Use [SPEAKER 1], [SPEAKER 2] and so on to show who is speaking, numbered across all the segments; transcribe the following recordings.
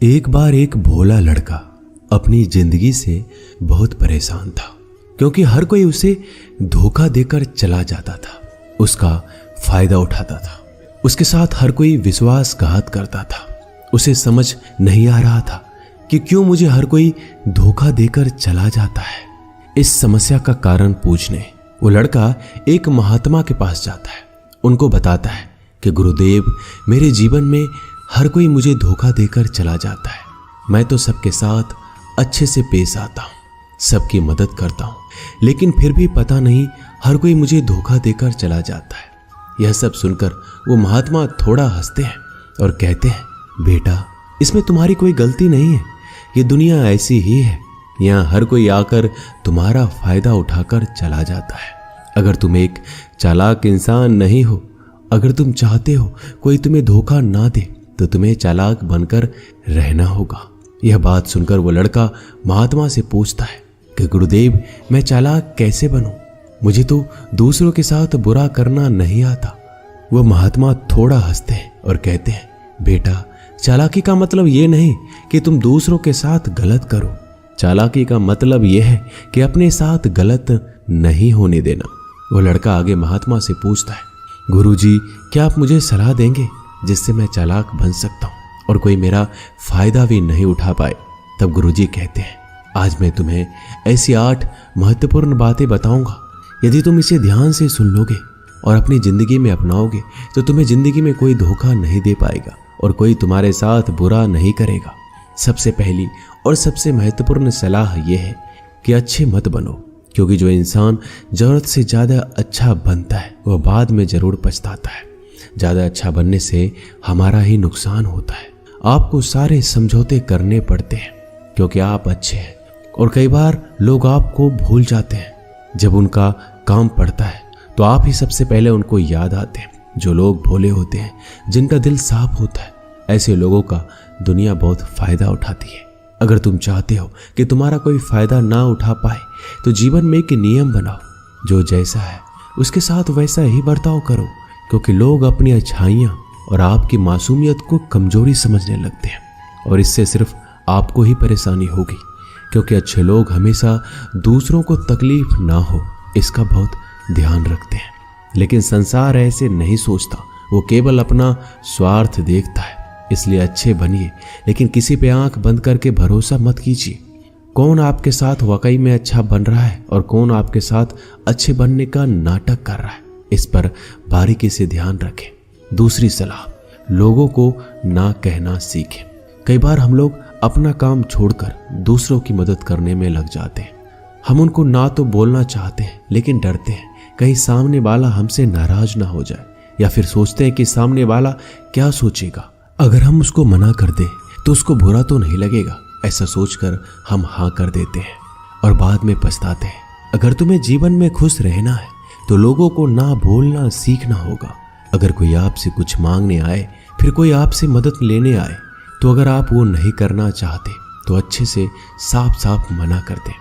[SPEAKER 1] एक बार एक भोला लड़का अपनी जिंदगी से बहुत परेशान था, क्योंकि हर कोई उसे धोखा देकर चला जाता था, उसका फायदा उठाता था। उसके साथ हर कोई विश्वासघात करता था। उसे समझ नहीं आ रहा था कि क्यों मुझे हर कोई धोखा देकर चला जाता है। इस समस्या का कारण पूछने वो लड़का एक महात्मा के पास जाता है। उनको बताता है कि गुरुदेव, मेरे जीवन में हर कोई मुझे धोखा देकर चला जाता है। मैं तो सबके साथ अच्छे से पेश आता हूँ, सबकी मदद करता हूँ, लेकिन फिर भी पता नहीं हर कोई मुझे धोखा देकर चला जाता है। यह सब सुनकर वो महात्मा थोड़ा हंसते हैं और कहते हैं, बेटा, इसमें तुम्हारी कोई गलती नहीं है। ये दुनिया ऐसी ही है, यहाँ हर कोई आकर तुम्हारा फायदा उठाकर चला जाता है। अगर तुम एक चालाक इंसान नहीं हो, अगर तुम चाहते हो कोई तुम्हें धोखा ना दे, तो तुम्हें चालाक बनकर रहना होगा। यह बात सुनकर वो लड़का महात्मा से पूछता है कि गुरुदेव, मैं चालाक कैसे बनूं? मुझे तो दूसरों के साथ बुरा करना नहीं आता। वो महात्मा थोड़ा हंसते हैं और कहते हैं, बेटा, चालाकी का मतलब ये नहीं कि तुम दूसरों के साथ गलत करो। चालाकी का मतलब यह है कि अपने साथ गलत नहीं होने देना। वो लड़का आगे महात्मा से पूछता है, गुरुजी, क्या आप मुझे सलाह देंगे जिससे मैं चालाक बन सकता हूँ और कोई मेरा फायदा भी नहीं उठा पाए? तब गुरुजी कहते हैं, आज मैं तुम्हें ऐसी 8 महत्वपूर्ण बातें बताऊंगा। यदि तुम इसे ध्यान से सुन लोगे और अपनी जिंदगी में अपनाओगे तो तुम्हें जिंदगी में कोई धोखा नहीं दे पाएगा और कोई तुम्हारे साथ बुरा नहीं करेगा। सबसे पहली और सबसे महत्वपूर्ण सलाह यह है कि अच्छे मत बनो, क्योंकि जो इंसान जरूरत से ज़्यादा अच्छा बनता है वह बाद में जरूर पछताता है। ज़्यादा अच्छा बनने से हमारा ही नुकसान होता है। आपको सारे समझौते करने पड़ते हैं क्योंकि आप अच्छे हैं, और कई बार लोग आपको भूल जाते हैं। जब उनका काम पड़ता है तो आप ही सबसे पहले उनको याद आते हैं। जो लोग भोले होते हैं, जिनका दिल साफ होता है, ऐसे लोगों का दुनिया बहुत फायदा उठाती है। अगर तुम चाहते हो कि तुम्हारा कोई फायदा ना उठा पाए तो जीवन में एक नियम बनाओ, जो जैसा है उसके साथ वैसा ही बर्ताव करो, क्योंकि लोग अपनी अच्छाइयाँ और आपकी मासूमियत को कमजोरी समझने लगते हैं, और इससे सिर्फ आपको ही परेशानी होगी, क्योंकि अच्छे लोग हमेशा दूसरों को तकलीफ ना हो इसका बहुत ध्यान रखते हैं। लेकिन संसार ऐसे नहीं सोचता, वो केवल अपना स्वार्थ देखता है। इसलिए अच्छे बनिए, लेकिन किसी पे आंख बंद करके भरोसा मत कीजिए। कौन आपके साथ वाकई में अच्छा बन रहा है और कौन आपके साथ अच्छे बनने का नाटक कर रहा है, इस पर बारीकी से ध्यान रखें। दूसरी सलाह, लोगों को ना कहना सीखें। कई बार हम लोग अपना काम छोड़कर दूसरों की मदद करने में लग जाते हैं। हम उनको ना तो बोलना चाहते हैं, लेकिन डरते हैं कहीं सामने वाला हमसे नाराज ना हो जाए, या फिर सोचते हैं कि सामने वाला क्या सोचेगा। अगर हम उसको मना कर दें तो उसको बुरा तो नहीं लगेगा, ऐसा सोचकर हम हाँ कर देते हैं और बाद में पछताते हैं। अगर तुम्हें जीवन में खुश रहना है तो लोगों को ना बोलना सीखना होगा। अगर कोई आपसे कुछ मांगने आए, फिर कोई आपसे मदद लेने आए, तो अगर आप वो नहीं करना चाहते तो अच्छे से साफ साफ मना कर दें।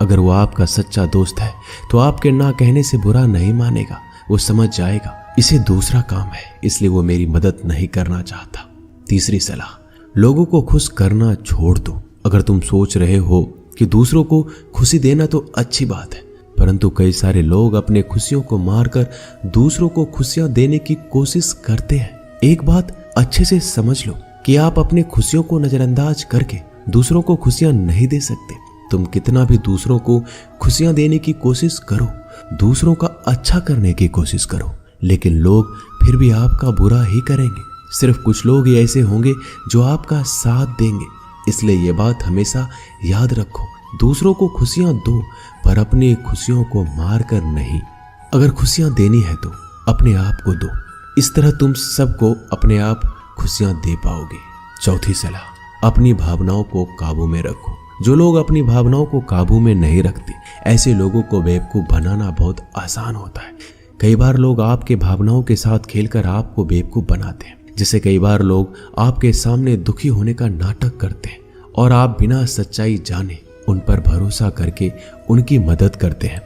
[SPEAKER 1] अगर वो आपका सच्चा दोस्त है तो आपके ना कहने से बुरा नहीं मानेगा, वो समझ जाएगा इसे दूसरा काम है, इसलिए वो मेरी मदद नहीं करना चाहता। तीसरी सलाह, लोगों को खुश करना छोड़ दो। अगर तुम सोच रहे हो कि दूसरों को खुशी देना तो अच्छी बात है, परंतु कई सारे लोग अपने खुशियों को मारकर दूसरों को खुशियां देने की कोशिश करते हैं। एक बात अच्छे से समझ लो कि आप अपनी खुशियों को नजरअंदाज करके दूसरों को खुशियां नहीं दे सकते। तुम कितना भी दूसरों को खुशियां देने की कोशिश करो, दूसरों का अच्छा करने की कोशिश करो, लेकिन लोग फिर भी आपका बुरा ही करेंगे। सिर्फ कुछ लोग ही ऐसे होंगे जो आपका साथ देंगे। इसलिए ये बात हमेशा याद रखो, दूसरों को खुशियां दो, पर अपनी खुशियों को मार कर नहीं। अगर खुशियां देनी है तो अपने आप को दो, इस तरह तुम सबको अपने आप खुशियां दे पाओगे। चौथी सलाह, अपनी भावनाओं को काबू में रखो। जो लोग अपनी भावनाओं को काबू में नहीं रखते, ऐसे लोगों को बेवकूफ बनाना बहुत आसान होता है। कई बार लोग आपके भावनाओं के साथ खेलकर आपको बेवकूफ बनाते हैं, जिससे कई बार लोग आपके सामने दुखी होने का नाटक करते हैं और आप बिना सच्चाई जाने उन पर भरोसा करके उनकी मदद करते हैं।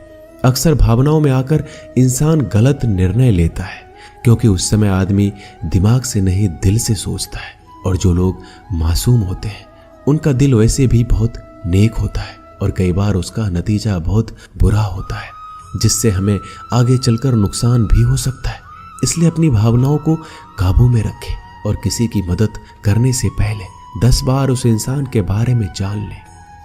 [SPEAKER 1] अक्सर भावनाओं में आकर इंसान गलत निर्णय लेता है, क्योंकि उस समय आदमी दिमाग से नहीं दिल से सोचता है और जो लोग मासूम होते हैं उनका दिल वैसे भी बहुत नेक होता है और कई बार उसका नतीजा बहुत बुरा होता है, जिससे हमें आगे चलकर नुकसान भी हो सकता है। इसलिए अपनी भावनाओं को काबू में रखें और किसी की मदद करने से पहले 10 बार उस इंसान के बारे में जान लें।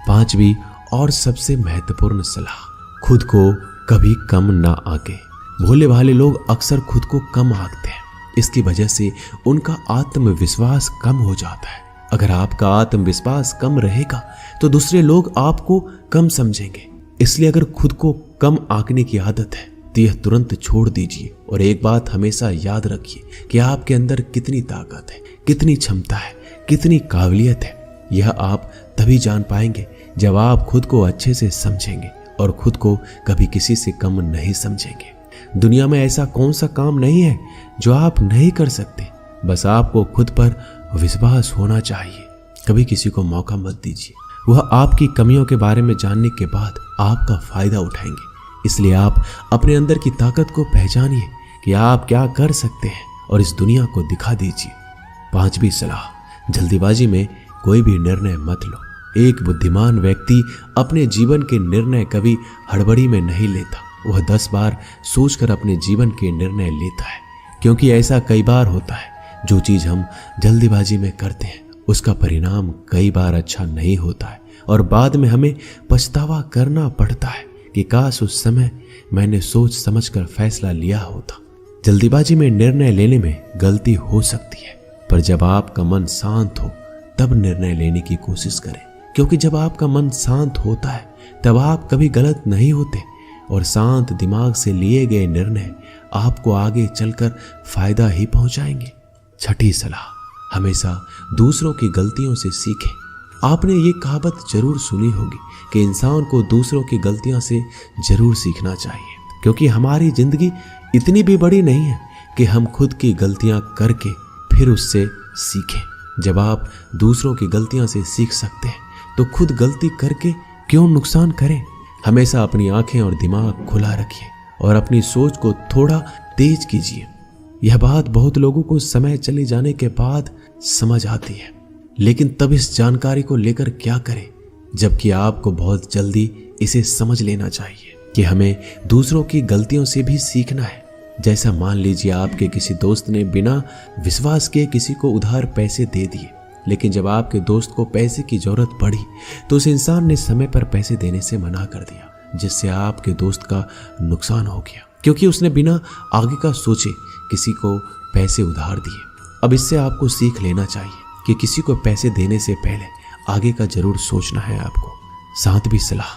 [SPEAKER 1] 5वीं और सबसे महत्वपूर्ण सलाह, खुद को कभी कम ना आंके। भोले भाले लोग अक्सर खुद को कम आंकते हैं। इसकी वजह से उनका आत्मविश्वास कम हो जाता है। अगर आपका आत्मविश्वास कम रहेगा तो दूसरे लोग आपको कम समझेंगे। इसलिए अगर खुद को कम आंकने की आदत है तो यह तुरंत छोड़ दीजिए और एक बात हमेशा याद रखिए कि आपके अंदर कितनी ताकत है, कितनी क्षमता है, कितनी काबिलियत है। यह आप तभी जान पाएंगे जब आप खुद को अच्छे से समझेंगे और खुद को कभी किसी से कम नहीं समझेंगे। दुनिया में ऐसा कौन सा काम नहीं है जो आप नहीं कर सकते, बस आपको खुद पर विश्वास होना चाहिए। कभी किसी को मौका मत दीजिए, वह आपकी कमियों के बारे में जानने के बाद आपका फायदा उठाएंगे। इसलिए आप अपने अंदर की ताकत को पहचानिए कि आप क्या कर सकते हैं और इस दुनिया को दिखा दीजिए। 5वीं सलाह, जल्दीबाजी में कोई भी निर्णय मत लो। एक बुद्धिमान व्यक्ति अपने जीवन के निर्णय कभी हड़बड़ी में नहीं लेता। वह 10 बार सोचकर अपने जीवन के निर्णय लेता है, क्योंकि ऐसा कई बार होता है जो चीज हम जल्दीबाजी में करते हैं उसका परिणाम कई बार अच्छा नहीं होता है और बाद में हमें पछतावा करना पड़ता है कि काश उस समय मैंने सोच समझकर फैसला लिया होता। जल्दीबाजी में निर्णय लेने में गलती हो सकती है, पर जब आपका मन शांत हो तब निर्णय लेने की कोशिश करें, क्योंकि जब आपका मन शांत होता है तब आप कभी गलत नहीं होते और शांत दिमाग से लिए गए निर्णय आपको आगे चलकर फायदा ही पहुंचाएंगे। 6ठी सलाह, हमेशा दूसरों की गलतियों से सीखें। आपने ये कहावत जरूर सुनी होगी कि इंसान को दूसरों की गलतियों से जरूर सीखना चाहिए, क्योंकि हमारी जिंदगी इतनी भी बड़ी नहीं है कि हम खुद की गलतियां करके फिर उससे सीखें। जब आप दूसरों की गलतियों से सीख सकते हैं तो खुद गलती करके क्यों नुकसान करें। हमेशा अपनी आंखें और दिमाग खुला रखिए और अपनी सोच को थोड़ा तेज कीजिए। यह बात बहुत लोगों को समय चले जाने के बाद समझ आती है, लेकिन तब इस जानकारी को लेकर क्या करें, जबकि आपको बहुत जल्दी इसे समझ लेना चाहिए कि हमें दूसरों की गलतियों से भी सीखना है। जैसा मान लीजिए आपके किसी दोस्त ने बिना विश्वास के किसी को उधार पैसे दे दिए, लेकिन जब आपके दोस्त को पैसे की जरूरत पड़ी तो उस इंसान ने समय पर पैसे देने से मना कर दिया, जिससे आपके दोस्त का नुकसान हो गया, क्योंकि उसने बिना आगे का सोचे किसी को पैसे उधार दिए। अब इससे आपको सीख लेना चाहिए कि किसी को पैसे देने से पहले आगे का जरूर सोचना है आपको। 7वीं सलाह,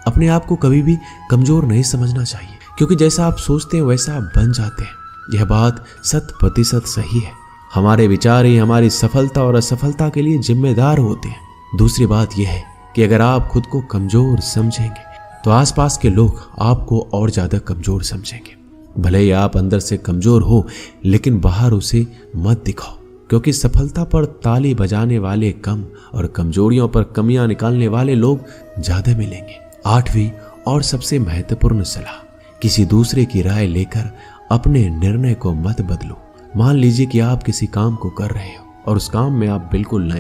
[SPEAKER 1] अपने आप को कभी भी कमजोर नहीं समझना चाहिए, क्योंकि जैसा आप सोचते हैं वैसा आप बन जाते हैं। यह बात 100% सही है। हमारे विचार ही हमारी सफलता और असफलता के लिए जिम्मेदार होते हैं। दूसरी बात यह है कि अगर आप खुद को कमजोर समझेंगे तो आसपास के लोग आपको और ज्यादा कमजोर समझेंगे। भले ही आप अंदर से कमजोर हो, लेकिन बाहर उसे मत दिखाओ, क्योंकि सफलता पर ताली बजाने वाले कम और कमजोरियों पर कमियां निकालने वाले लोग ज्यादा मिलेंगे। 8वीं और सबसे महत्वपूर्ण सलाह, किसी दूसरे की राय लेकर अपने निर्णय को मत बदलो। मान लीजिए कि आप किसी काम को कर रहे हो और उस काम में आप बिल्कुल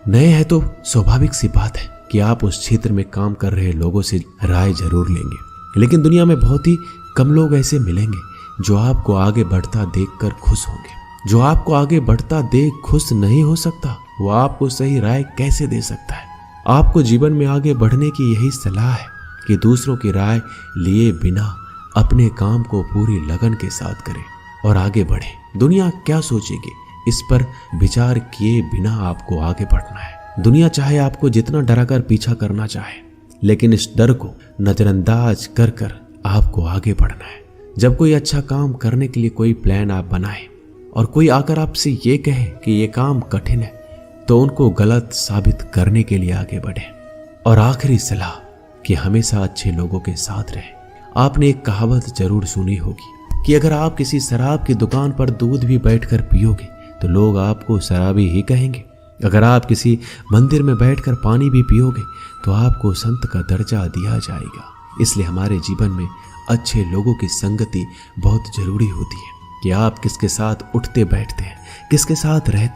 [SPEAKER 1] नए हैं तो स्वाभाविक सी बात है कि आप उस क्षेत्र में काम कर रहे लोगों से राय जरूर लेंगे। लेकिन दुनिया में बहुत ही कम लोग ऐसे मिलेंगे जो आपको आगे बढ़ता देखकर खुश होंगे। जो आपको आगे बढ़ता देख खुश नहीं हो सकता, वो आपको सही राय कैसे दे सकता है। आपको जीवन में आगे बढ़ने की यही सलाह है कि दूसरों की राय लिए बिना अपने काम को पूरी लगन के साथ करें और आगे बढ़े। दुनिया क्या सोचेगी, इस पर विचार किए बिना आपको आगे बढ़ना है। दुनिया चाहे आपको जितना डराकर पीछा करना चाहे, लेकिन इस डर को नजरअंदाज कर कर आपको आगे बढ़ना है। जब कोई अच्छा काम करने के लिए कोई प्लान आप बनाए और कोई आकर आपसे ये कहे कि ये काम कठिन है, तो उनको गलत साबित करने के लिए आगे बढ़े। और आखिरी सलाह कि हमेशा अच्छे लोगों के साथ रहे। आपने एक कहावत जरूर सुनी होगी कि अगर आप किसी शराब की दुकान पर दूध भी बैठकर पियोगे तो लोग आपको शराबी ही कहेंगे। अगर आप किसी मंदिर में बैठकर पानी भी पियोगे तो आपको संत का दर्जा दिया जाएगा। इसलिए हमारे जीवन में अच्छे लोगों की संगति बहुत जरूरी होती है कि आप किसके साथ उठते बैठते हैं, किसके साथ रहते